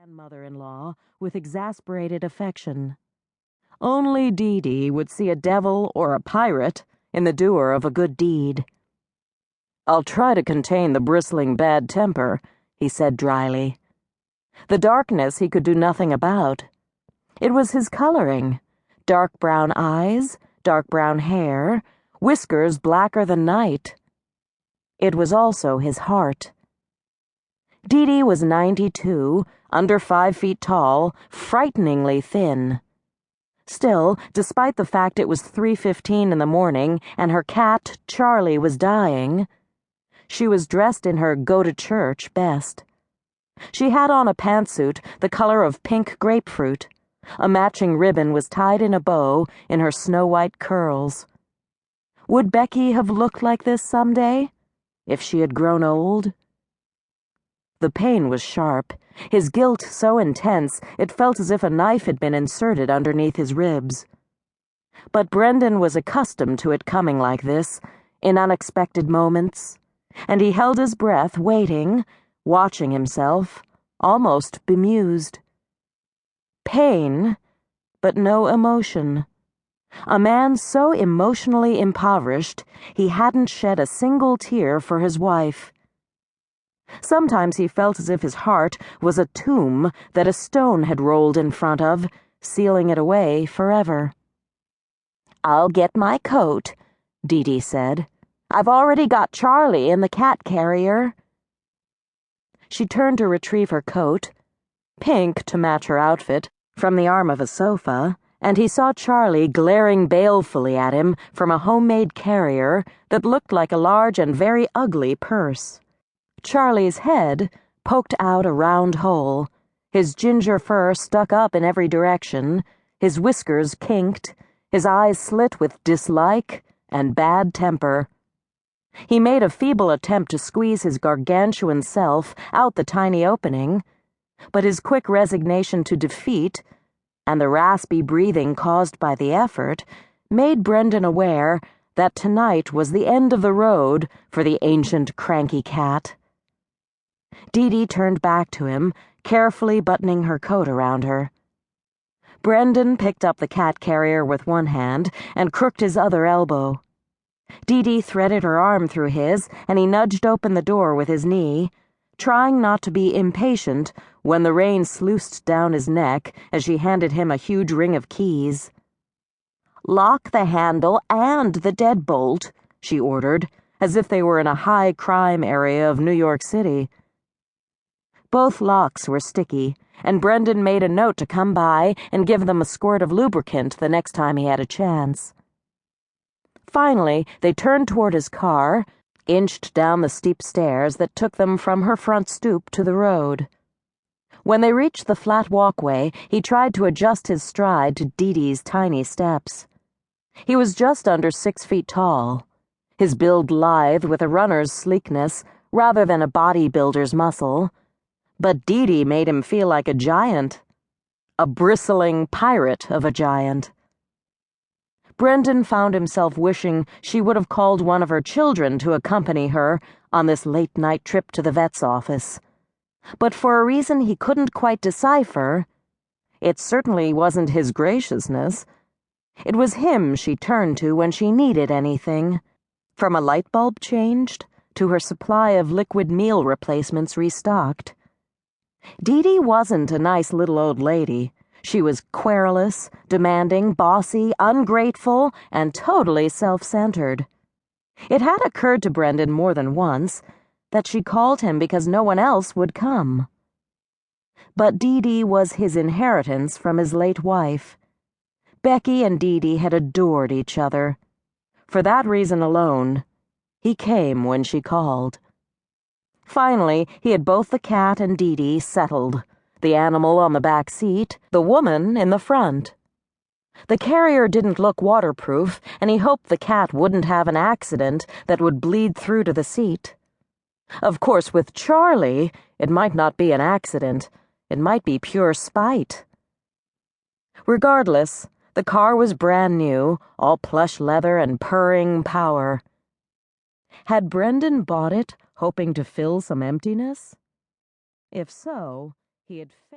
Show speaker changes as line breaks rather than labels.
grandmother-in-law with exasperated affection. Only Dee would see a devil or a pirate in the doer of a good deed. "I'll try to contain the bristling bad temper," he said dryly. The darkness he could do nothing about. It was his coloring: dark brown eyes, dark brown hair, whiskers blacker than night. It was also his heart. Dee was 92, under 5 feet tall, frighteningly thin. Still, despite the fact it was 3:15 in the morning and her cat, Charlie, was dying, she was dressed in her go-to-church best. She had on a pantsuit the color of pink grapefruit. A matching ribbon was tied in a bow in her snow-white curls. Would Becky have looked like this someday, if she had grown old? The pain was sharp, his guilt so intense it felt as if a knife had been inserted underneath his ribs. But Brendan was accustomed to it coming like this, in unexpected moments, and he held his breath, waiting, watching himself, almost bemused. Pain, but no emotion. A man so emotionally impoverished he hadn't shed a single tear for his wife. Sometimes he felt as if his heart was a tomb that a stone had rolled in front of, sealing it away forever. "I'll get my coat," Dee said. "I've already got Charlie in the cat carrier." She turned to retrieve her coat, pink to match her outfit, from the arm of a sofa, and he saw Charlie glaring balefully at him from a homemade carrier that looked like a large and very ugly purse. Charlie's head poked out a round hole, his ginger fur stuck up in every direction, his whiskers kinked, his eyes slit with dislike and bad temper. He made a feeble attempt to squeeze his gargantuan self out the tiny opening, but his quick resignation to defeat, and the raspy breathing caused by the effort, made Brendan aware that tonight was the end of the road for the ancient cranky cat. Dee turned back to him, carefully buttoning her coat around her. Brendan picked up the cat carrier with one hand and crooked his other elbow. Dee threaded her arm through his, and he nudged open the door with his knee, trying not to be impatient when the rain sluiced down his neck as she handed him a huge ring of keys. "Lock the handle and the deadbolt," she ordered, as if they were in a high-crime area of New York City. Both locks were sticky, and Brendan made a note to come by and give them a squirt of lubricant the next time he had a chance. Finally, they turned toward his car, inched down the steep stairs that took them from her front stoop to the road. When they reached the flat walkway, he tried to adjust his stride to Dee's tiny steps. He was just under 6 feet tall, his build lithe with a runner's sleekness rather than a bodybuilder's muscle, but Dee made him feel like a giant, a bristling pirate of a giant. Brendan found himself wishing she would have called one of her children to accompany her on this late-night trip to the vet's office. But for a reason he couldn't quite decipher, it certainly wasn't his graciousness. It was him she turned to when she needed anything, from a light bulb changed to her supply of liquid meal replacements restocked. Dee wasn't a nice little old lady. She was querulous, demanding, bossy, ungrateful, and totally self-centered. It had occurred to Brendan more than once that she called him because no one else would come. But Dee was his inheritance from his late wife. Becky and Dee had adored each other. For that reason alone, he came when she called. Finally, he had both the cat and Dee settled, the animal on the back seat, the woman in the front. The carrier didn't look waterproof, and he hoped the cat wouldn't have an accident that would bleed through to the seat. Of course, with Charlie, it might not be an accident. It might be pure spite. Regardless, the car was brand new, all plush leather and purring power. Had Brendan bought it, hoping to fill some emptiness? If so, he had failed.